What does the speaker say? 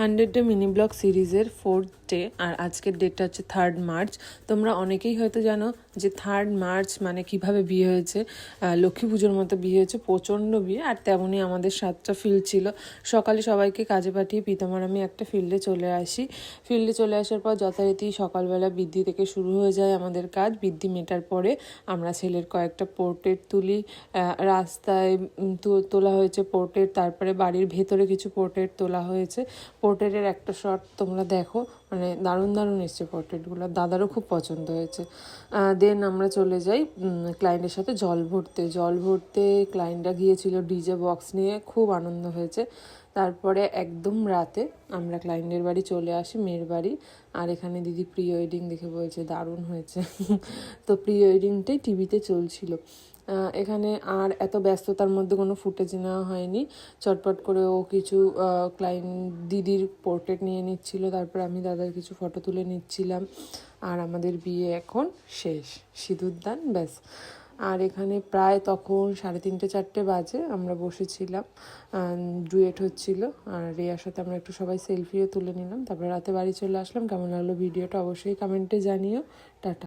100 day mini blog সিরিজের 4th day, আর আজকের ডেটটা হচ্ছে 3rd মার্চ। তোমরা অনেকেই হয়তো জানো যে 3rd মার্চ মানে কিভাবে বিয়ে হয়েছে, লক্ষ্মী পুজোর মতো বিয়ে হয়েছে, প্রচণ্ড বিয়ে। আর তেমনই আমাদের 7টা ফিল্ড ছিল। সকালে সবাইকে কাজে পাঠিয়ে প্রীতম আর আমি একটা ফিল্ডে চলে আসি। ফিল্ডে চলে আসার পর যথারীতি সকালবেলা বৃদ্ধি থেকে শুরু হয়ে যায় আমাদের কাজ। বৃদ্ধি মেটার পরে আমরা ছেলের কয়েকটা পোর্ট্রেট তুলি। রাস্তায় তোলা হয়েছে পোর্ট্রেট, তারপরে বাড়ির ভেতরে কিছু পোর্ট্রেট তোলা হয়েছে। পোর্ট্রেটের একটা শট তোমরা দেখো, মানে দারুণ দারুণ এসছে পোর্ট্রেটগুলো, দাদারও খুব পছন্দ হয়েছে। দেন আমরা চলে যাই ক্লায়েন্টের সাথে জল ভরতে। ক্লায়েন্টরা গিয়েছিল ডিজে বক্স নিয়ে, খুব আনন্দ হয়েছে। তারপরে একদম রাতে আমরা ক্লায়েন্টের বাড়ি চলে আসি, মেয়ের বাড়ি। আর এখানে দিদি প্রি ওয়েডিং দেখে বলছে দারুণ হয়েছে। তো প্রি ওয়েডিংটাই টিভিতে চলছিল। এখানে আর এত ব্যস্ততার মধ্যে কোনো ফুটেজ নেওয়া হয়নি। চটপট করে ও কিছু ক্লায়েন্ট দিদির পোর্ট্রেট নিয়ে নিচ্ছিল, তারপর আমি দাদার কিছু ফটো তুলে নিচ্ছিলাম। আর আমাদের বিয়ে এখন শেষ, সিঁদুরদান, ব্যাস। আর এখানে প্রায় তখন 3:30-4 বাজে। আমরা বসেছিলাম, ডুয়েট হচ্ছিল, আর রিয়ার সাথে আমরা একটু সবাই সেলফিও তুলে নিলাম। তারপরে রাতে বাড়ি চলে আসলাম। কেমন লাগলো ভিডিওটা অবশ্যই কমেন্টে জানিও। টাটা।